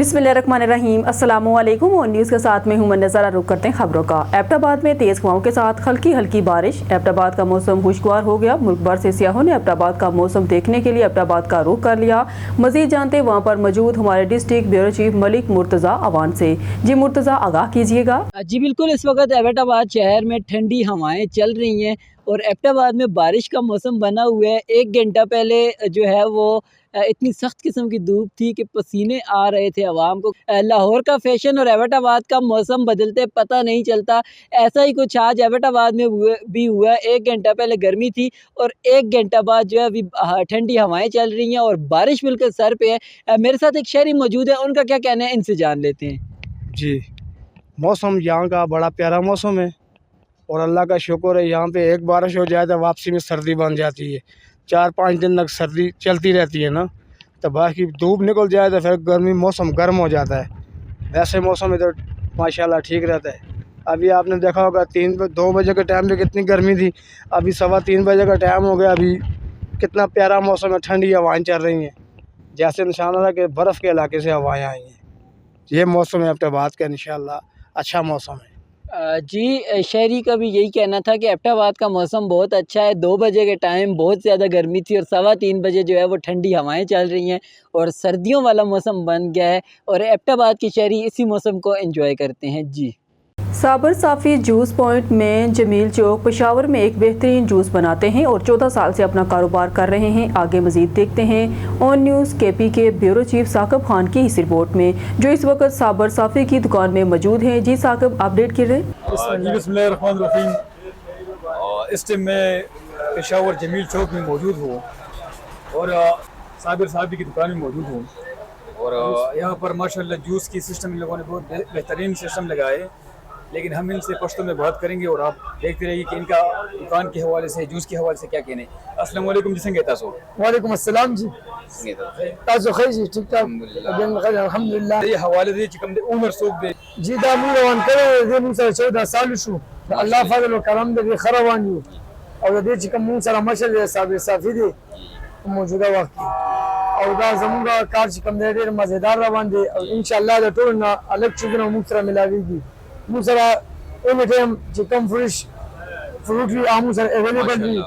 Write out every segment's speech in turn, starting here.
बिस्मिल्लाहिर्रहमानिर्रहीम, अस्सलामुअलैकुम। और न्यूज़ के साथ में हूं मैं नज़ारा। रुक करते हैं खबरों का। एबटाबाद में तेज़ हवाओं के साथ हल्की हल्की बारिश। एबटाबाद का मौसम खुशगवार हो गया। मुल्क भर से सियाहों ने एबटाबाद का मौसम देखने के लिए एबटाबाद का रुख कर लिया। मजीद जानते वहाँ पर मौजूद हमारे district bureau chief Malik Murtaza Awan से। जी मुर्तज़ा, आगाह कीजिएगा। जी बिल्कुल, इस वक्त एबटाबाद शहर में ठंडी हवाएं चल रही हैं और एबटाबाद में बारिश का मौसम बना हुआ है। एक घंटा पहले जो है वो इतनी सख्त किस्म की धूप थी कि पसीने आ रहे थे आवाम को। लाहौर का फैशन और एबटाबाद का मौसम बदलते पता नहीं चलता। ऐसा ही कुछ आज एबटाबाद में भी हुआ। एक घंटा पहले गर्मी थी और एक घंटा बाद जो है अभी ठंडी हवाएं चल रही हैं और बारिश बिल्कुल सर पे है। मेरे साथ एक शहरी मौजूद है, उनका क्या कहना है, इनसे जान लेते हैं। जी, मौसम यहाँ का बड़ा प्यारा मौसम है और अल्लाह का शुक्र है। यहाँ पे एक बारिश हो जाए तो वापसी में सर्दी बन जाती है। 4-5 दिन तक सर्दी चलती रहती है ना, तो बाकी धूप निकल जाए तो फिर गर्मी मौसम गर्म हो जाता है। वैसे मौसम इधर माशाल्लाह ठीक रहता है। अभी आपने देखा होगा 2 बजे के टाइम पे कितनी गर्मी थी, अभी 3:15 बजे का टाइम हो गया। अभी कितना प्यारा मौसम है, ठंडी हवाएँ चल रही हैं, जैसे निशान रहा कि बर्फ़ के इलाके से हवाएँ आई हैं। ये मौसम है एबटाबाद का, इंशाल्लाह अच्छा मौसम है। जी, शहरी का भी यही कहना था कि एबटाबाद का मौसम बहुत अच्छा है। 2 बजे के टाइम बहुत ज़्यादा गर्मी थी और 3:15 बजे जो है वो ठंडी हवाएं चल रही हैं और सर्दियों वाला मौसम बन गया है और एबटाबाद के शहरी इसी मौसम को एंजॉय करते हैं। जी, साबर साफ़ी जूस पॉइंट में जमील चौक पेशावर में एक बेहतरीन जूस बनाते हैं और 14 साल से अपना कारोबार कर रहे हैं। आगे मजीद देखते हैं ऑन न्यूज़ केपी के ब्यूरो चीफ साकिब खान की इस रिपोर्ट में, जो इस वक्त साबर साफ़ी की दुकान में मौजूद हैं। जी साकिब, अपडेट कर रहे हैं। बिस्मिल्लाहिर्रहमानिर्रहीम। इस टाइम मैं पेशावर जमील चौक में मौजूद हूँ और साबिर साहबी की दुकान में मौजूद हूँ और यहाँ पर माशाल्लाह जूस की सिस्टम इन लोगों ने बहुत बेहतरीन सिस्टम लगाए। लेकिन हम इनसे पश्तो में बात करेंगे और आप देखते रहिए कि इनका दुकान के हवाले से, जूस के हवाले से क्या कहने। अस्सलाम वालेकुम जी, संगे तासो। वालेकुम अस्सलाम जी, तासो खैर जी, ठीक ठाक अल्हम्दुलिल्लाह। ये हवाले दे चिकम दे उमर सोक दे जी दा मु रोان करे दे मु सर 14 साल शो अल्लाह फजल और करम दे खरवान यू और दे चिकम मु सर मशल साबिर साफी दे मौजूदा वक्त और दा जमुगा कार चिकम दे मजेदार रवान दे और इंशाल्लाह दा टोल ना अलग चीज़ों में मुक्तरा मिलावेगी। मु सर एनी टाइम चिकम फ्रूट भी आमू सर अवेलेबल भी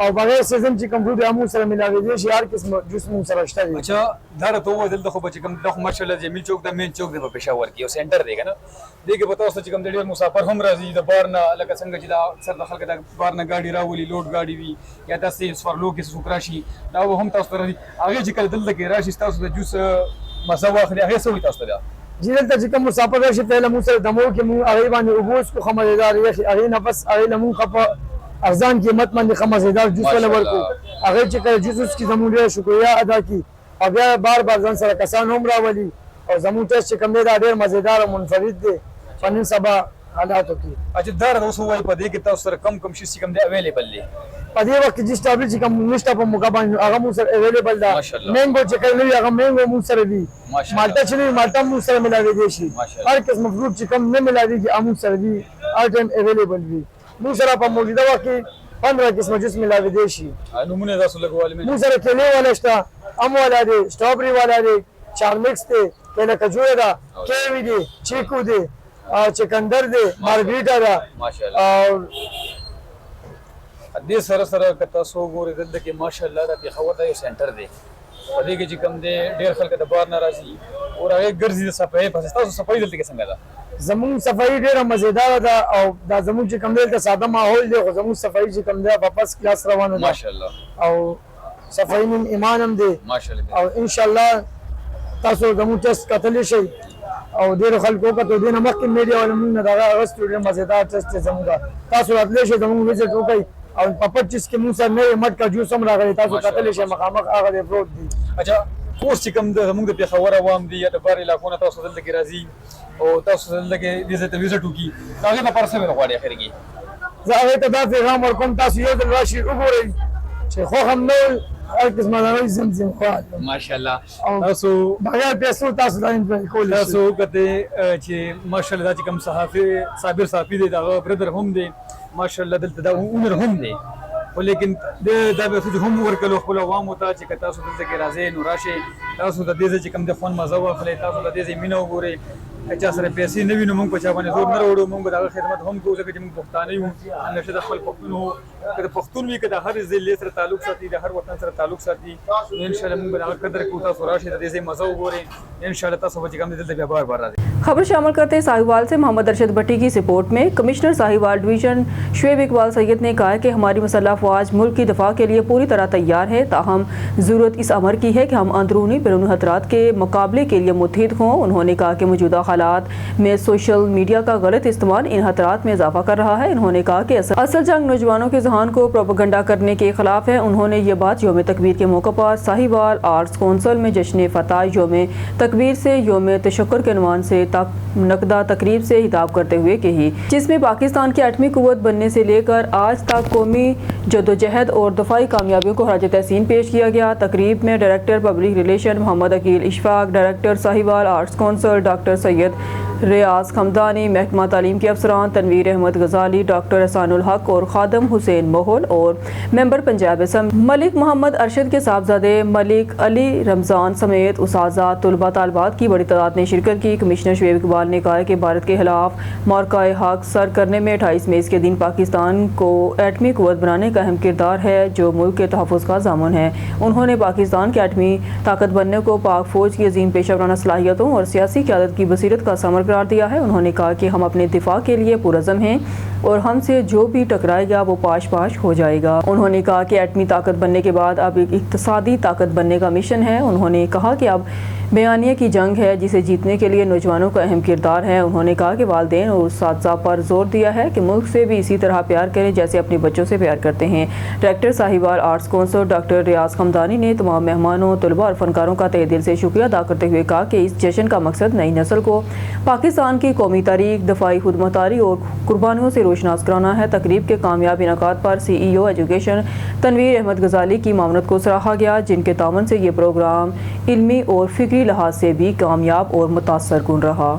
और बगैर सीजन चिकन फ्रूट आमू सर मिलावेगी। यार किस्म जूस मु सर अच्छा है। अच्छा दारा तो वो दिल दखो बचिकम दखो माशाल्लाह जमील चौक दा मेन चौक दे पेशावर की और सेंटर देगा ना देखे बताओ सो चिकम देड़े मुसाफिर हम राजी दा बारना लका संग जिदा सर दखल के दा बारना गाड़ी रावली लोड गाड़ी भी या तसे फॉर लोग के सुकराशी ना वो हम तास राजी आगे जिकल दिल के राशि तास दा जूस मसवा खले आगे सोई तास दा जिधर तक चिकन मुसाफिर राशि पहले मु सर दमो के मु अरेबान उबूस को खमजेदार या अरे नफस अरे लमु खप अरजान कीमत में खमजेदार जूस वाले वर्क को अगर चिकन जूस की जमूरिया शुक्रिया अदा की। अब यार बार बार जन सर कसान उमरा वाली और जमू टेस्ट चिकन दे ढेर मजेदार और मुनफरिद दे फन सबा हालातों की। अच्छा दारा तो सो वाई पदे के तास सर कम चिकन दे अवेलेबल ले पदे वक्त जिस टाइप चिकन मिस्टा पर मुकाबला आगा मु सर अवेलेबल दा मैंगो चिकन नहीं आगा मैंगो मु सर भी माल्टा चली माल्टा मु सर मिला दे देशी हर किस्म फ्रूट चिकन में मिला दी कि आमू सर भी हर टाइम अवेलेबल भी मु सर पर मौजूदा वक्त 15 किस्म जूस मिला दे देशी नमूने दा सुलग वाले में मु सर केले वाला स्टा आम वाला दे स्ट्रॉबेरी वाला दे चार मिक्स दे केला खजूर दा केवी दे चीकू दे चिकंदर दे मार्गरीटा दा और दे सर सर कता सो गोरे दल के माशाल्लाह दा पेशावर दा सेंटर दे पदे के चिकन दे ढेर खल के बार नाराजी और आगे गर्जी सफाई फसता सफाई दल के संगा दा जमून सफाई ढेर मजेदार दा और दा जमून चिकन दे सादा माहौल दे जमून सफाई चिकन दे वापस क्लास रवाना माशाल्लाह और सफाई में ईमानम दे माशाल्लाह और इंशाल्लाह तासो जमून टेस्ट कतली शई और देर खलको का तो दिन मक्के मीडिया वाले मुन दादा अगस्त मजेदार टेस्ट जमूगा तासो अदले शई जमून विजिट हो गई और पपट जिस के मुंह से नए मट का जूस हम रहा तासो कतली शई मकामक आगा दे फ्रूट दी। अच्छा कोर्स चिकन दे जमून दे पेशावर आवाम दी या बार इलाकों ना तासो दल के राजी और तासो दल के विजिट की आगे ना परसे में रखवाड़े आखिर की जावे तदाफी हम और कम तासो ये राशि उगोरे छे खो हम नल हर किस्म का जमजम ख्वाल माशाल्लाह तासो बगैर पैसों तासो लाइन पे कोल तासो कते छे माशाल्लाह चिकम साबिर साफी दे दा ब्रदर हम दे माशाल्लाह दिल तदा उमर हम दे ولیکن دا به څه هم ورکړو خپل عوامو ته چې تاسو دلته کې راځئ نو راشئ تاسو د دې ځای چې کوم د خوند مزه واخلئ تاسو د دې ځای مینه وګورئ که چا سره پیسې نه وي نو موږ په چا باندې زور نه راوړو موږ به د هغه خدمت هم کوو ځکه چې موږ پښتانه یو همیشه د خپل پښتون وو که د پښتون وي که د هر ضلع سره تعلق ساتي د هر وطن سره تعلق ساتي نو انشاءالله موږ به د هغه قدر کوو تاسو راشئ د دې ځای مزه وګورئ انشاءالله تاسو به چې کوم دی دلته بیا بار بار راځئ खबर शामिल करते हैं साहिवाल से मोहम्मद अरशद भट्टी की रिपोर्ट में कमिश्नर साहिवाल डिवीजन शुएब इकबाल सैयद ने कहा कि हमारी मुसल्लह अफवाज मुल्क की दफा के लिए पूरी तरह तैयार है ताहम ज़रूरत इस अमर की है कि हम अंदरूनी बैरूनी खतरात के मुकाबले के लिए मुत्तहिद हों। उन्होंने कहा कि मौजूदा हालात में सोशल मीडिया का गलत इस्तेमाल इन खतरात में इजाफा कर रहा है। उन्होंने कहा कि असल जंग नौजवानों के जहान को प्रोपेगेंडा करने के खिलाफ है। उन्होंने ये बात यौम तकबीर के मौके पर साहिवाल आर्ट्स कौंसिल में जश्न फतह यौम तकबीर से यौम तशक्कुर के अनवान से नकदा तकरीब से हिताब करते हुए कही, जिसमें पाकिस्तान की 8वीं कुव्वत बनने से लेकर आज तक कौमी जदोजहद और दफाई कामयाबियों को खराज तहसीन पेश किया गया। तकरीब में director public relation Mohammad Aqeel Ishfaq, director Sahiwal arts council doctor Syed Riaz Khamdani, महकमा तालीम के अफसरान तनवीर अहमद गजाली, डॉक्टर एहसानुल हक और खादम हुसैन मोहल और मेंबर पंजाब असम्बली मलिक मोहम्मद अरशद के साहबजादे मलिक अली रमज़ान समेत उस्ताज़ा तलबा तालबात की बड़ी तादाद ने शिरकत की। कमिश्नर शुएब इकबाल ने कहा कि भारत के खिलाफ मौक़ा हक सर करने में 28 मई के दिन पाकिस्तान को एटमी कुव्वत बनाने का अहम किरदार है जो मुल्क के तहफ़्फ़ुज़ का ज़ामन है। उन्होंने पाकिस्तान की 8वीं ताकत बनने को पाक फ़ौज की अजीम पेशा वराना सलाहियतों और सियासी क़यादत की बसीरत का समर करार दिया है। उन्होंने कहा कि हम अपने दिफा के लिए पुरज़म हैं और हमसे जो भी टकराएगा वो पाश पाश हो जाएगा। उन्होंने कहा कि एटमी ताकत बनने के बाद अब एक इक़्तिसादी ताकत बनने का मिशन है। उन्होंने कहा कि अब बयानिया की जंग है जिसे जीतने के लिए नौजवानों का अहम किरदार है। उन्होंने कहा कि वालिदैन और उस्ताज़ा पर जोर दिया है कि मुल्क से भी इसी तरह प्यार करें जैसे अपने बच्चों से प्यार करते हैं। Director Sahiwal arts council doctor Riaz Khamdani ने तमाम मेहमानों तलबा और फनकारों का तहे दिल से शुक्रिया अदा करते हुए कहा कि इस जश्न का मकसद नई नस्ल को पाकिस्तान की कौमी तारीख, दफाई खुदमुख्तारी और कुर्बानियों से रोशनास कराना है। तकरीब के कामयाब इनकाद पर CEO एजुकेशन तनवीर अहमद गजाली की मामनत को सराहा गया, जिनके तावन से ये प्रोग्राम इल्मी और फिक्री लिहाज से भी कामयाब और मुतासर कुन रहा।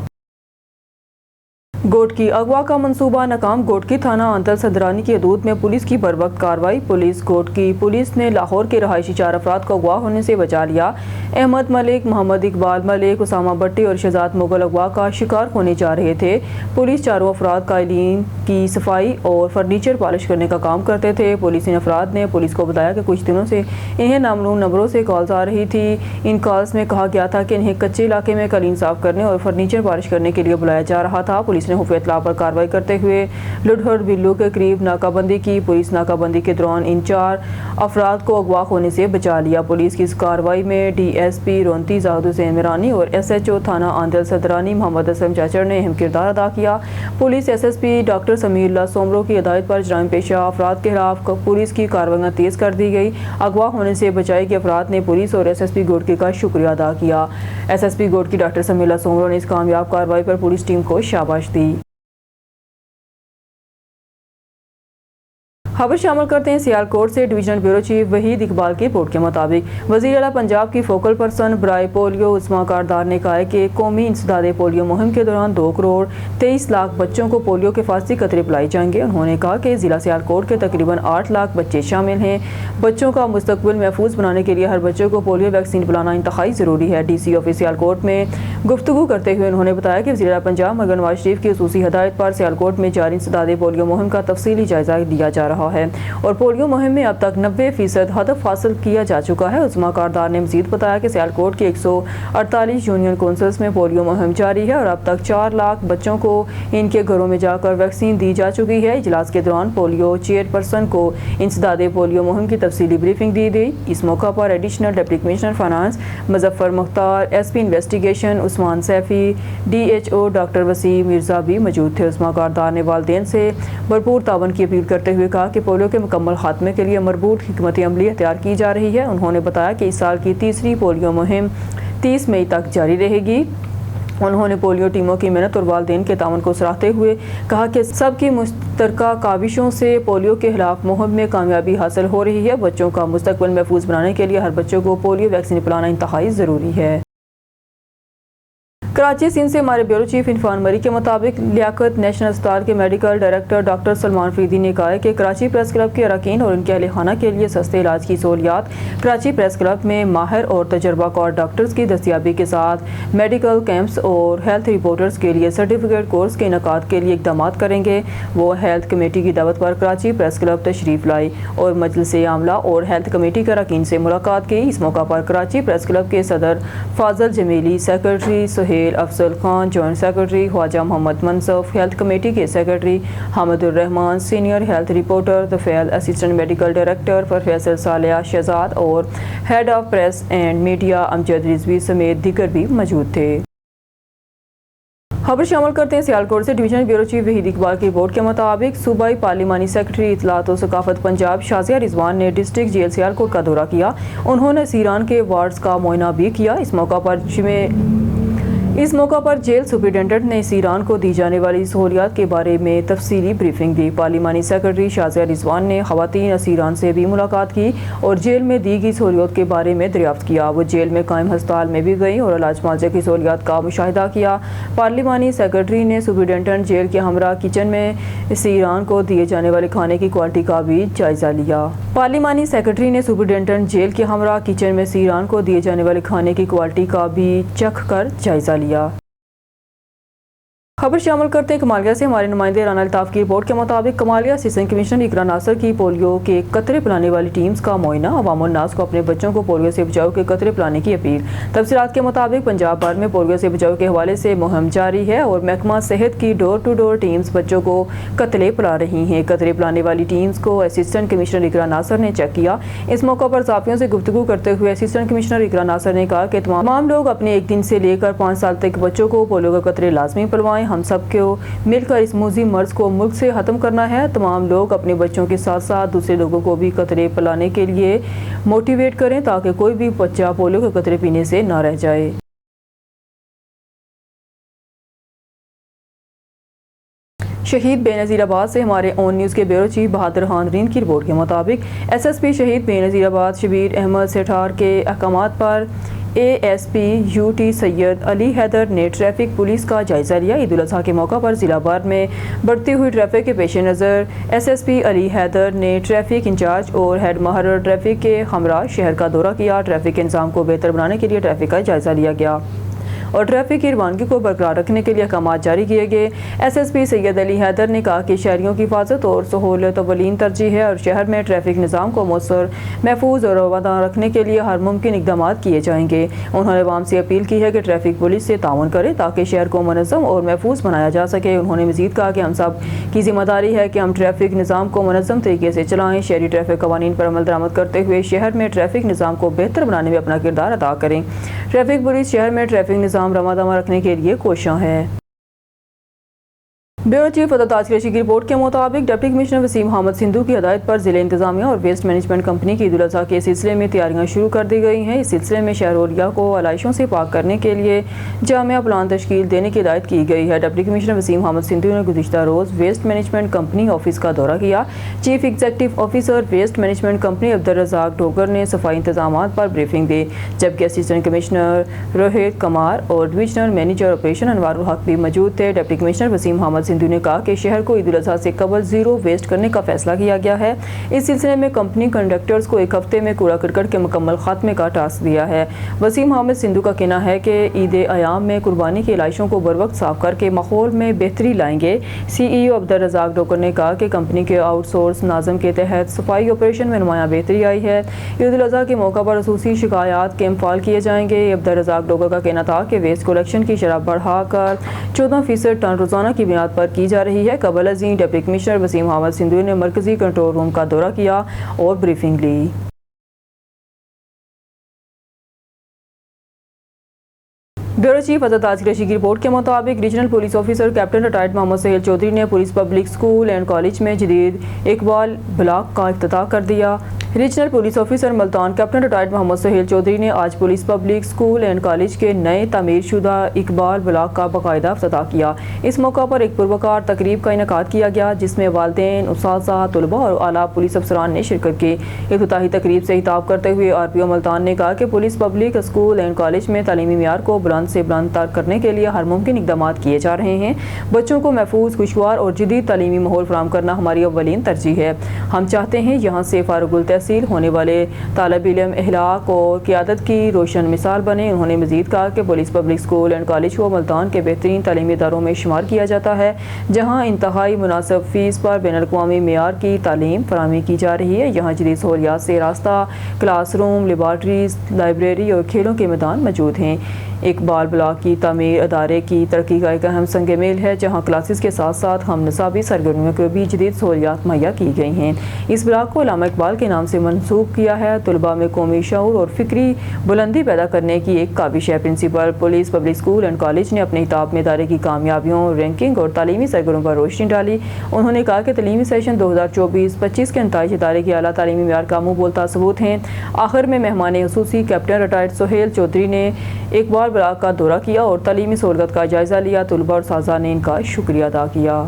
गोट की अगवा का मंसूबा नाकाम। गोट की थाना अंतल सदरानी की हदूद में पुलिस की बरवक्त कार्रवाई। गोट की पुलिस ने लाहौर के रहायशी 4 अफराद को अगवा होने से बचा लिया। अहमद मलिक, मोहम्मद इकबाल मलिक, उसामा भट्टी और शहजाद मुगल अगवा का शिकार होने जा रहे थे। पुलिस चारों अफराद कालीन की सफाई और फर्नीचर पॉलिश करने का काम करते थे। पुलिस इन अफराद ने पुलिस को बताया कि कुछ दिनों से इन्हें नामालूम नंबरों से कॉल्स आ रही थी। इन कॉल्स में कहा गया था कि इन्हें कच्चे इलाके में कालीन साफ करने और फर्नीचर पॉलिश करने के लिए बुलाया जा रहा था। पुलिस ने खुफिया इत्तला पर कार्रवाई करते हुए लुढ़हर बिल्लू के करीब नाकाबंदी की। पुलिस नाकाबंदी के दौरान इन 4 अफराद को अगवा होने से बचा लिया। पुलिस की इस कार्रवाई में DSP रोंती जाहिद हुसैन मिरानी और SHO थाना आंदल सदरानी मोहम्मद असलम चाचर ने अहम किरदार अदा किया। पुलिस SSP डॉक्टर समीरुल्लाह सोमरो की हिदायत पर जराइम पेशा अफराद के खिलाफ पुलिस की कार्रवाइयाँ तेज़ कर दी गई। अगवा होने से बचाई के अफराद ने पुलिस और SSP गोटकी का शुक्रिया अदा किया। SSP गोटकी डॉक्टर समीरुल्लाह सोमरो ने इस कामयाब कार्रवाई पर पुलिस टीम को शाबाश दी। खबर शामिल करते हैं सियालकोट से। Divisional bureau chief Waheed Iqbal की रिपोर्ट के मुताबिक वज़ीर आला पंजाब की फोकल पर्सन बराए पोलियो उस्मा कारदार ने कहा है कि कौमी इंसदादे पोलियो मुहिम के दौरान 2 करोड़ 23 लाख बच्चों को पोलियो के फासली कतरे पिलाए जाएंगे। उन्होंने कहा कि ज़िला सियालकोट के तकरीबन 8 लाख बच्चे शामिल हैं। बच्चों का मुस्तकबिल महफूज बनाने के लिए हर बच्चे को पोलियो वैक्सीन पिलाना इंतहाई ज़रूरी है। DC ऑफिस सियालकोट में गुफ्तगू करते हुए उन्होंने बताया कि वज़ीर आला पंजाब मगर नवाज शरीफ की खुसूसी हिदायत पर सियालकोट में जारी इंसदादे पोलियो मुहिम का तफसीली जायजा लिया जा रहा है और पोलियो मुहिम में अब तक 90% हदफ हासिल किया जा चुका है। उस्मा कारदार ने मजीद बताया कि सियालकोट के 148 यूनियन काउंसिल्स में पोलियो मुहिम जारी है और अब तक 4 लाख बच्चों को इनके घरों में जाकर वैक्सीन दी जा चुकी है। इजलास के दौरान पोलियो चेयरपर्सन को इंसदादे पोलियो मुहिम की तफसीली ब्रीफिंग दी गई। इस मौका पर additional deputy commissioner finance Muzaffar Mukhtar, SP investigation Usman Saifi, DHO doctor Waseem Mirza भी मौजूद थे। उस्मा कारदार ने वालिदैन से भरपूर तावन की अपील करते हुए कहा कि पोलियो के मुकम्मल खात्मे के लिए मरबूत हिकमत अमली अख्तियार की जा रही है। उन्होंने बताया कि इस साल की तीसरी पोलियो मुहिम 30 मई तक जारी रहेगी। उन्होंने पोलियो टीमों की मेहनत और वालिदैन के तावन को सराहते हुए कहा कि सबकी मुश्तरका काविशों से पोलियो के खिलाफ मुहिम में कामयाबी हासिल हो रही है। बच्चों का मुस्तकबिल महफूज बनाने के लिए हर बच्चों को पोलियो वैक्सीन पिलाना इंतहाई ज़रूरी है। कराची सिंध से हमारे ब्यूरो चीफ इरफान मरी के मुताबिक लियाकत नेशनल अस्पताल के medical director doctor Salman Faridi ने कहा है कि कराची प्रेस क्लब के अरकान और उनके अहल खाना के लिए सस्ते इलाज की सहूलियात कराची प्रेस क्लब में माहिर और तजर्बाकार डॉक्टर्स की दस्तियाबी के साथ मेडिकल कैंप्स और हेल्थ रिपोर्टर्स के लिए सर्टिफिकेट कोर्स के इनेकाद के लिए इकदाम करेंगे। वो हेल्थ कमेटी की दावत पर कराची प्रेस क्लब तशरीफ़ लाई और मजलिस आमला और हेल्थ कमेटी के अरकान से मुलाकात की। इस मौका पर कराची प्रेस क्लब के सदर Fazal Jamili, secretary Suhail Afzal Khan, joint secretary Khwaja Mohammad Mansaf, health committee के secretary Hamidur Rehman, senior health reporter Tufail, assistant medical director professor Salia Shahzad और head of press and media Amjad Rizvi समेत दीगर भी मौजूद थे। खबर शामिल करते हैं सियालकोट से। Divisional bureau chief Waheed Iqbal की रिपोर्ट के मुताबिक सूबाई पार्लिमानी सेक्रेटरी इत्तलात और सकाफत पंजाब शाजिया रिजवान ने डिस्ट्रिक्ट जेल सियालकोट का दौरा किया। उन्होंने सीरान के वार्ड्स का मुआयना भी किया। इस मौका पर जेल सुपरिटेंडेंट ने सीरान को दी जाने वाली सहूलियात के बारे में तफसीली ब्रीफिंग दी। पार्लिमानी सेक्रेटरी शाजिया रिजवान ने खवातीन असीरान से भी मुलाकात की और जेल में दी गई सहूलियत के बारे में दरियाफ्त किया। वो जेल में कायम हस्पताल में भी गई और इलाज मुआवजे की सहूलियात का मुशाहिदा किया। पार्लिमानी सेक्रेटरी ने सुपरिटेंडेंट जेल के हमरा किचन में सीरान को दिए जाने वाले खाने की क्वालिटी का भी जायजा लिया। पार्लिमानी सेक्रेटरी ने सुपरिटेंडेंट जेल के हमरा किचन में सीरान को दिए जाने वाले खाने की क्वालिटी का भी चख कर जायजा लिया। खबर शामिल करते हैं कमालिया से। हमारे नुमाइंदे राना अल्ताफ की रिपोर्ट के मुताबिक कमालिया असिस्टेंट कमिश्नर इकरा नासर की पोलियो के कतरे पिलाने वाली टीम्स का मुआयना। अवामुल नास को अपने बच्चों को पोलियो से बचाव के कतरे पिलाने की अपील। तफसीलात के मुताबिक पंजाब भर में पोलियो से बचाव के हवाले से मुहिम जारी है और महकमा सेहत की डोर टू डोर टीम्स बच्चों को कतरे पिला रही हैं। कतरे पिलाने वाली टीम्स को असिस्टेंट कमिश्नर इकरा नासर ने चेक किया। इस मौका पर साफियों से गुफ्तगू करते हुए असिस्टेंट कमिश्नर इकरा नासर ने कहा कि तमाम लोग अपने 1 दिन से लेकर 5 साल तक बच्चों को पोलियो के कतरे लाजमी पिलवाएं। हम सब को मिलकर इस मुज़ी मर्ज को मुल्क से ख़त्म करना है। तमाम लोग अपने बच्चों के साथ साथ दूसरे लोगों को भी कतरे पिलाने के लिए मोटिवेट करें ताकि कोई भी बच्चा पोलियो के कतरे पीने से ना रह जाए। शहीद बेनज़ीराबाद से हमारे ऑन न्यूज़ के ब्यूरो चीफ बहादुर खान रीन की रिपोर्ट के मुताबिक एसएसपी शहीद बेनज़ीराबाद शबीर अहमद सेठार के अहकामात पर ASP UT सैयद अली हैदर ने ट्रैफिक पुलिस का जायज़ा लिया। ईद उल अज़हा के मौका पर ज़िला भर में बढ़ती हुई ट्रैफिक के पेश नज़र SSP अली हैदर ने ट्रैफिक इंचार्ज और हेड महार ट्रैफिक के हमरा शहर का दौरा किया। ट्रैफिक के निज़ाम को बेहतर बनाने के लिए ट्रैफिक का जायज़ा लिया गया और ट्रैफिक की रवानगी को बरकरार रखने के लिए अहकाम जारी किए गए। SSP सैयद अली हैदर ने कहा कि शहरियों की हिफाजत और सहूलत अवलीन तरजीह है और शहर में ट्रैफिक निज़ाम को मौसर, महफूज और रवादार रखने के लिए हर मुमकिन इक़दाम किए जाएंगे। उन्होंने अवाम से अपील की है कि ट्रैफिक पुलिस से ताउन करे ताकि शहर को मुनज़्ज़म और महफूज बनाया जा सके। उन्होंने मज़ीद कहा कि हम सब की ज़िम्मेदारी है कि हम ट्रैफिक निज़ाम को मुनज़्ज़म तरीके से चलाएँ, शहरी ट्रैफिक कवानीन पर अमल दरामद करते हुए शहर में ट्रैफिक निज़ाम को बेहतर बनाने में अपना किरदार अदा करें। ट्रैफिक पुलिस शहर में ट्रैफिक निज़ाम रवादामा रखने के लिए कोशिश है। ब्यूरो चीफ ताज कुरैशी की रिपोर्ट के मुताबिक डिप्टी कमिश्नर वसीम अहमद सिंधु की हदायत पर ज़िला इंतजामिया और वेस्ट मैनेजमेंट कंपनी की ईद उल अज़हा के सिलसिले में तैयारियां शुरू कर दी गई हैं। इस सिलसिले में शहरोलिया को आलाइशों से पाक करने के लिए जामिया प्लान तश्कील देने की हिदायत की गई है। डिप्टी कमिश्नर वसीम अहमद सिंधु ने गुज़िश्ता रोज़ वेस्ट मैनेजमेंट कंपनी ऑफिस का दौरा किया। Chief executive officer waste management company Abdul Razzaq Dogar ने सफाई इंतजाम पर ब्रीफिंग दी, जबकि असिस्टेंट कमिश्नर रोहित कुमार और डिविजनल मैनेजर ऑपरेशन अनवारुल हक भी मौजूद थे। डिप्टी कमिश्नर वसीम अहमद सिंधु ने कहा कि शहर को ईद उल अज़हा से कबल ज़ीरो वेस्ट करने का फैसला किया गया है। इस सिलसिले में कंपनी कंडक्टर्स को 1 हफ्ते में कूड़ा करकट के मुकम्मल खात्मे का टास्क दिया है। वसीम अहमद सिंधु का कहना है कि ईद अयाम में कुर्बानी की इलाइशों को बर वक्त साफ करके माहौल में बेहतरी लाएंगे। CEO अब्दुल रज़ाक डोकर ने कहा कि कंपनी के आउटसोर्स नाज़म के तहत सफाई ऑपरेशन में नुमाया बेहतरी आई है। ईद उल अज़हा के मौका पर खसूसी शिकायत कैंप फाल किए जाएंगे। अब्दुल रज़ाक डोकर का कहना था कि वेस्ट कलेक्शन की शरह बढ़ाकर 14% टन रोजाना की बुनियाद पर की जा रही है। कबल अज़ीं डिप्टी कमिश्नर वसीम अहमद सिंधु ने मरकजी कंट्रोल रूम का दौरा किया और ब्रीफिंग ली। ब्यूरो चीफ ताज कुरैशी की रिपोर्ट के मुताबिक regional police officer captain retired Mohammad Sohail Chaudhry ने police public school and college में जदीद इकबाल ब्लॉक का इफ्तिताह कर दिया। Regional police officer Multan captain retired Mohammad Sohail Chaudhry ने आज police public school and college के नए तामीर शुदा इकबाल ब्लॉक का बाकायदा इफ्तिताह किया। इस मौका पर एक पुरवकार तकरीब का इनेकाद किया गया जिसमें वालिदैन, उस्ताज़ा, तलबा और आला पुलिस अफसरान ने शिरकत की। इफ्तिताही तकरीब से खिताब करते हुए RPO मुल्तान ने कहा कि police public school and college में तालीमी मियार को बुलंद से बुलंद तर करने के लिए हर मुमकिन इक़दाम किए जा रहे हैं। बच्चों को महफूज, खुशगवार और जदीद तालीमी माहौल फराहम करना हमारी अव्वलीन तरजीह है। हम चाहते हैं यहाँ से फारुगुल तहसील होने वाले तालिब इल्म अखलाक और क़ियादत की रोशन मिसाल बने। उन्होंने मज़ीद कहा कि police public school and college को मुल्तान के बेहतरीन तालीमी इदारों में शुमार किया जाता है जहाँ इंतहाई मुनासिब फ़ीस पर बैनुल-अक़वामी मेयार की तालीम फराहमी की जा रही है। यहाँ जदीद सहूलियात से रास्ता, क्लासरूम, लेबॉर्ट्रीज, लाइब्रेरी और खेलों के मैदान मौजूद हैं। इकबाल ब्लॉक की तामीर अदारे की तरक्की का एक अहम संग मेल है जहाँ क्लासेस के साथ साथ हम नसाबी सरगर्मियों को भी जदीद सहूलियात मुहैया की गई हैं। इस ब्लॉक को अल्लामा इकबाल के नाम से मंसूब किया है। तलबा में कौमी शऊर और फ़िक्री बुलंदी पैदा करने की एक काबिश है। Principal police public school and college ने अपने खिताब में इदारे की कामयाबियों, रैंकिंग और तालीमी सरगर्मियों पर रोशनी डाली। उन्होंने कहा कि तालीमी सेशन 2024-25 के नताइज इदारे के आला तालीमी मियार का मुँह बोलता सबूत हैं। आखिर में मेहमान खुसूसी कैप्टन रिटायर्ड सुहेल चौधरी ने इकबाल ब्लॉक का दौरा किया और तालीमी सहूलत का जायज़ा लिया। तलबा और साज़ा ने इनका शुक्रिया अदा किया।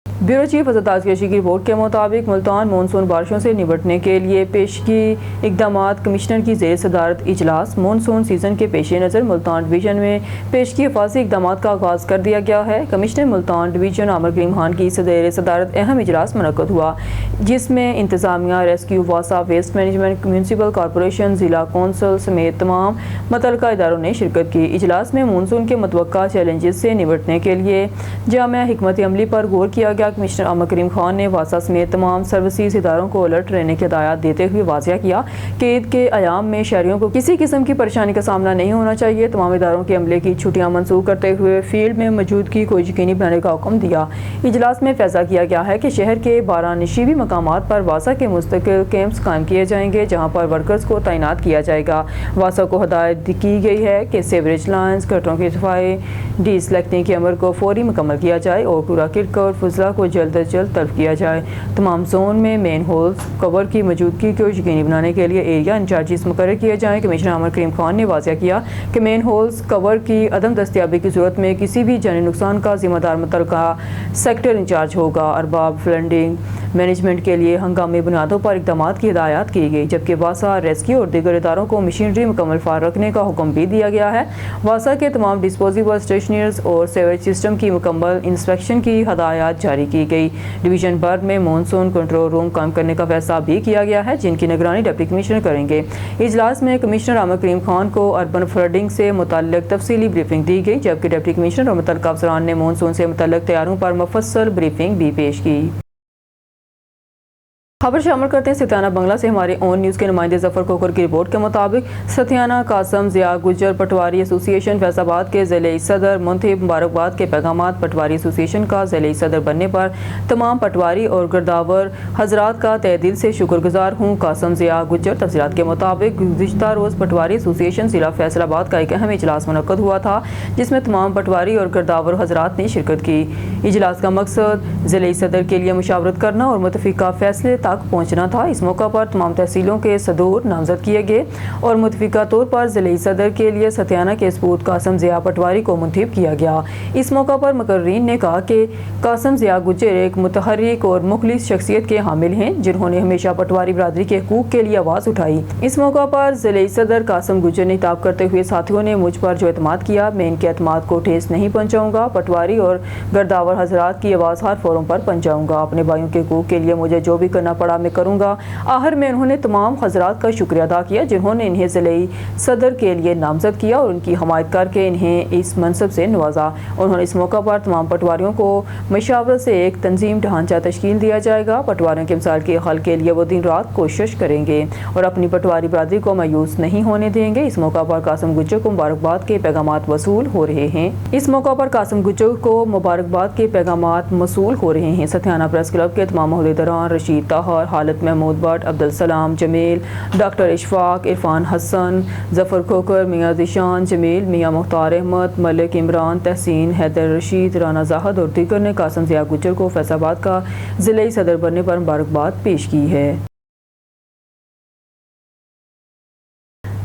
ब्यूरो चीफ हज़रत आज़केशी की रिपोर्ट के मुताबिक मुल्तान मानसून बारिशों से निपटने के लिए पेशगी इक़दामात कमिश्नर की ज़ेर सदारत इजलास। मानसून सीज़न के पेश नज़र मुल्तान डिवीज़न में पेशगी हिफाजी इक़दामात का आगाज़ कर दिया गया है। कमिश्नर मुल्तान डिवीज़न आमिर करीम खान की ज़ेर सदारत अहम इजलास मुनक़्क़द हुआ जिसमें इंतज़ामिया, रेस्क्यू, वासा, वेस्ट मैनेजमेंट, म्यूनसिपल कॉरपोरेशन, ज़िला कौंसल समेत तमाम मुतल्लिक़ा इदारों ने शिरकत की। इजलास में मानसून के मुतवक्का चैलेंजेस से निपटने के लिए जामिया हिकमत अमली पर गौर किया गया। कमिश्नर आमिर करीम खान ने वासा समेत तमाम सर्विसेज इदारों को अलर्ट रहने की हिदायत देते हुए वाज़िया किया कि ईद के अयाम में शहरियों को किसी किस्म की परेशानी का सामना नहीं होना चाहिए। तमाम इदारों के अमले की छुट्टियां मंसूख करते हुए फील्ड में मौजूदगी को यकीनी बनाने का हुक्म दिया। इजलास में फैसला किया गया है कि शहर के 12 नशीबी मकामात पर वासा के मुस्तकिल कैंप्स कायम किए जाएंगे जहाँ पर वर्कर्स को तैनात किया जाएगा। वासा को हदायत की गई है कि सीवरेज लाइन्स, गटरों की सफाई, डिसलेक्टिंग के अमल को फौरी मुकम्मल किया जाए और कूड़ा किरकट और फजला को जल्द अज जल्द तलब किया जाए। तमाम जोन में मेन होल्स कवर की मौजूदगी को यकीनी बनाने के लिए एरिया इंचार्जेस मुकर्रर किए जाएँ। कमिश्नर आमिर करीम खान ने वाज़िया किया कि मेन होल्स कवर की अदम दस्तियाबी की सूरत में किसी भी जानी नुकसान का जिम्मेदार मुतल्लिका सेक्टर इंचार्ज होगा। अरबाब फ्लडिंग मैनेजमेंट के लिए हंगामी बुनियादों पर इक़दाम की हिदायत की गई जबकि वासा, रेस्क्यू और दीगर इदारों को मशीनरी मुकम्मल फार रखने का हुक्म भी दिया गया है। वासा के तमाम डिस्पोजेबल स्टेशनरीज और सीवरेज सिस्टम की मुकम्मल इंस्पेक्शन की हिदायत जारी की गई। डिवीजन भर में मानसून कंट्रोल रूम काम करने का फैसला भी किया गया है जिनकी निगरानी डिप्टी कमिश्नर करेंगे। इजलास में कमिश्नर आमिर करीम खान को अर्बन फ्लडिंग से मुताल्लिक तफसीली ब्रीफिंग दी गई जबकि डिप्टी कमिश्नर और मुतल्लिका अफसरान ने मानसून से मुताल्लिक तैयारियों पर मुफस्सल ब्रीफिंग भी पेश की। खबर शामिल करते हैं सत्याना बंगला से। हमारे ऑन न्यूज़ के नुमाइंदे जफर खोकर की रिपोर्ट के मुताबिक सत्याना कासम ज़िया गुज्जर पटवारी एसोसिएशन फैसलाबाद के ज़िले सदर मुंतखब मुबारकबाद के पैगामात। पटवारी एसोसिएशन का ज़िले सदर बनने पर तमाम पटवारी और गिरदावर हजरात का तहे दिल से शुक्रगुजार हूँ। कासम ज़िया गुज्जर तफसीलात के मुताबिक गुज़िश्ता रोज़ पटवारी एसोसिएशन ज़िला फैसलाबाद का एक अहम इजलास मुनक़्क़द हुआ था जिसमें तमाम पटवारी और गिरदावर हजरात ने शिरकत की। इजलास का मकसद ज़िले सदर के लिए मुशावरत करना और मुतफ़िका फैसले तक पहुंचना था। इस मौका पर तमाम तहसीलों के सदूर नामजद किए गए और मुतफ़िका तौर पर ज़िले सदर के लिए सत्याना के सबूत कासम ज़िया पटवारी को मुंतखब किया गया। इस मौका पर मुकर्रीन ने कहा कि कासम ज़िया गुज्जर एक मुतहर्रिक और मुखलिस शख्सियत के हामिल हैं जिन्होंने हमेशा पटवारी बरादरी के हकूक़ के लिए आवाज़ उठाई। इस मौका पर ज़िले सदर कासम गुज्जर ने खिताब करते हुए साथियों ने मुझ पर जो एतमाद किया, मैं इनके एतमाद को ठेस नहीं पहुँचाऊँगा। पटवारी और गर्दावर हजरात की आवाज़ हर फोरम पर पहुँचाऊँगा। अपने भाइयों के हकूक़ के लिए मुझे जो भी करना पड़ा मैं करूँगा। आखिर में उन्होंने तमाम हजरात का शुक्रिया अदा किया जिन्होंने इन्हें ज़िले सदर के लिए नामजद किया और उनकी हमायत करके इन्हें इस मनसब से नवाजा। उन्होंने इस मौका पर तमाम पटवारियों को मशावरत से एक तंजीम ढांचा तश्कील दिया जाएगा। पटवारियों के मिसाल के हल के लिए वो दिन रात कोशिश करेंगे और अपनी पटवारी बरादरी को मायूस नहीं होने देंगे। इस मौका पर कासम गुज्जर को मुबारकबाद के पैगामात वसूल हो रहे हैं। इस मौका पर कासम गुज्जर को मुबारकबाद के पैगामात मसूल हो रहे हैं। सत्याना प्रेस क्लब के तमाम अहदेदारान रशीद ताहर, हालत महमूद भट्ट, अब्दुल सलाम जमील, डॉक्टर इशफाक, इरफान हसन, जफर खोकर, मियाँ ज़ीशान जमील, मियाँ मुख्तार अहमद, मलिक इमरान, तहसीन, हैदर रशीद, राना जाहद और दीगर ने कासम ज़िया गुज्जर को फैसलाबाद का ज़िले सदर बनने पर मुबारकबाद पेश की है।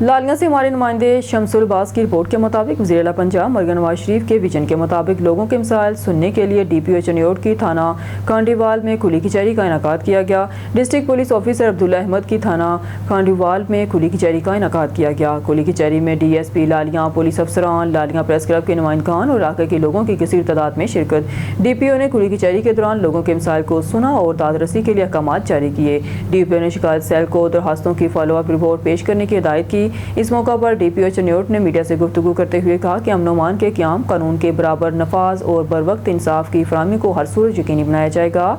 लालियां से हमारे नुमाइंदे शमसुल बास की रिपोर्ट के मुताबिक वज़ीर आला पंजाब मरगन नवाज शरीफ के विजन के मुताबिक लोगों के मसाइल सुनने के लिए DPO चनियोट की थाना कांडीवाल में खुली कचहरी का इनेकाद किया गया। District police officer Abdullah Ahmed की थाना कांडीवाल में खुली कचहरी का इनेकाद किया गया। खुली कचहरी में DSP लालियां, पुलिस अफसरान, लालियां प्रेस क्लब के नुमाइंदगान और इलाके के लोगों की किसी तादाद में शिरकत। DPO ने खुली कचहरी के दौरान लोगों के मसाइल को सुना और दादरसी के लिए अहकाम जारी किए। DPO ने शिकायत सेल को दरखास्तों की फॉलोअप रिपोर्ट पेश करने की हिदायत की। इस मौका पर DPO चनियोट ने मीडिया से गुफ्तगू करते हुए कहा कि अमन अमान के क़याम, कानून के बराबर नफाज और बर वक्त इंसाफ की फराहमी को हर सूरत यकीनी बनाया जाएगा।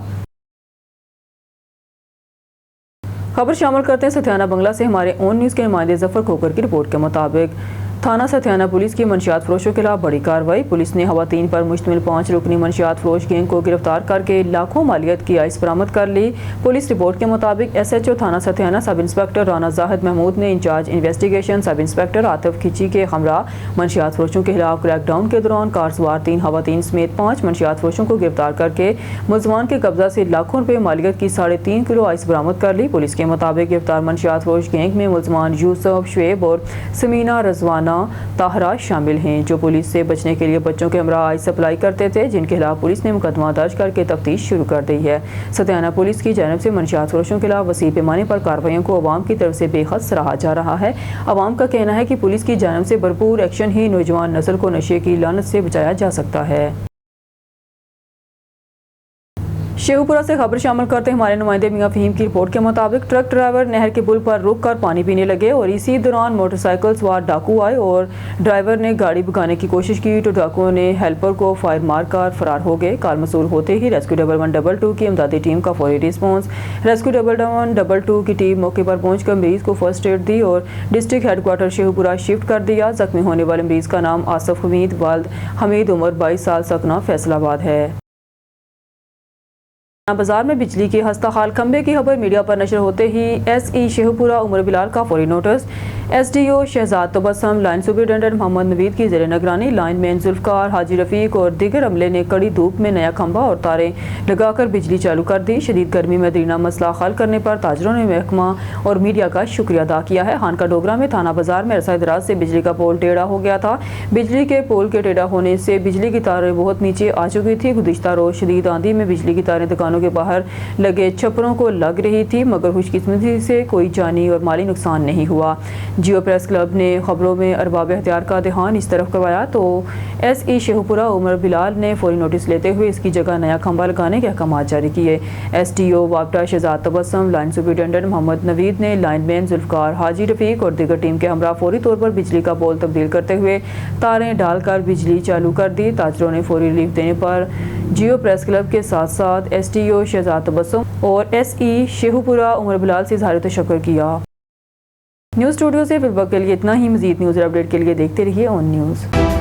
खबर शामिल करते हैं सथियाना बंगला से हमारे ओन न्यूज़ के नुमाइंदे जफर खोकर की रिपोर्ट के मुताबिक थाना सथियाना पुलिस की मंशियात फरोशों के खिलाफ बड़ी कार्रवाई। पुलिस ने खवातीन पर मुश्तमिल 5 रुकनी मंशियात फरोश गैंग को गिरफ्तार करके लाखों मालियत की आइस बरामद कर ली। पुलिस रिपोर्ट के मुताबिक SHO थाना सथियाना सब इंस्पेक्टर राना जाहिद महमूद ने incharge investigation sub inspector Atif Khichi के हमरा मंशियात फरोशों के खिलाफ क्रैकडाउन के दौरान कार सवार 3 खवातीन समेत 5 मंशियात फरोशों को गिरफ्तार करके मुलजमान के कब्जा से लाखों रुपए मालियत की 3.5 किलो आइस बरामद कर ली। पुलिस के मुताबिक गिरफ्तार मंशियात फरोश गैंग में मुलजमान यूसुफ, शुएब और समीना, रजवाना, ताहरा शामिल हैं, जो पुलिस से बचने के लिए बच्चों के हमरा आइस सप्लाई करते थे, जिनके खिलाफ पुलिस ने मुकदमा दर्ज करके तफ्तीश शुरू कर दी है। सथियाना पुलिस की जानिब से मंशियात फरोशों के खिलाफ वसी पैमाने पर कार्रवाइयों को अवाम की तरफ से बेहद सराहा जा रहा है। अवाम का कहना है कि पुलिस की जानिब से भरपूर एक्शन ही नौजवान नस्ल को नशे की लानत से बचाया जा सकता है। शेखुपुरा से खबर शामिल करते हमारे नुमाइंदे मियां फहीम की रिपोर्ट के मुताबिक ट्रक ड्राइवर नहर के पुल पर रुक कर पानी पीने लगे और इसी दौरान मोटरसाइकिल सवार डाकू आए और ड्राइवर ने गाड़ी भगाने की कोशिश की तो डाकुओं ने हेल्पर को फायर मारकर फरार हो गए। कॉल मसूल होते ही रेस्क्यू 1122 की इमदादी टीम का फौरी रिस्पॉन्स। रेस्क्यू 1122 की टीम मौके पर पहुंचकर मरीज को फर्स्ट एड दी और डिस्ट्रिक्ट हेडक्वार्टर शेखुपुरा शिफ्ट कर दिया। जख्मी होने वाले मरीज का नाम आसफ हमीद वाल्द हमीद, उम्र 22 साल, सकना फैसलाबाद है। बाजार में बिजली की हस्ताहाल खंबे की खबर मीडिया पर नशर होते ही SE शेखुपुरा उमर बिलाल का फौरी नोटिस। SDO Shahzad Tabassum, line superintendent Mohammad Naveed की ज़ेर निगरानी लाइन मैन जुल्फकार, हाजी रफ़ीक और दीगर अमले ने कड़ी धूप में नया खंबा और तारें लगाकर बिजली चालू कर दी। शदीद गर्मी में दरीना मसला हल करने पर ताजरों ने महकमा और मीडिया का शुक्रिया अदा किया है। खानका डोगरा में थाना बाजार में अरसा दराज से बिजली का पोल टेढ़ा हो गया था। बिजली के पोल के टेढ़ा होने से बिजली की तारें बहुत नीचे आ चुकी थी। गुज़िश्ता रोज शदीद आंधी में बिजली की तारें दुकानों के बाहर लगे छपरों को लग रही थी, मगर खुशकिस्मती से कोई जानी और माली नुकसान नहीं हुआ। जियो प्रेस क्लब ने खबरों में अरबाब एहतियार का ध्यान इस तरफ करवाया तो SE शेखुपुरा उमर बिलाल ने फौरी नोटिस लेते हुए इसकी जगह नया खंबा लगाने के अहकाम जारी किए। SDO वापटा शहजाद तबस्सुम, लाइन सुपरिटेंडेंट मोहम्मद नवीद ने लाइनमैन जुल्फकार, हाजी रफ़ीक और दीगर टीम के हमरा फौरी तौर पर बिजली का पोल तब्दील करते हुए तारें डालकर बिजली चालू कर दी। ताजरों ने फौरी रिलीफ देने पर जियो प्रेस क्लब के साथ साथ SDO शहजाद तबस्सुम और SE शेखुपुरा उमर बिलाल से इज़हार तशक्कुर किया। न्यूज़ स्टूडियो से फिलहाल के लिए इतना ही। मज़ीद न्यूज़ अपडेट के लिए देखते रहिए ऑन न्यूज़।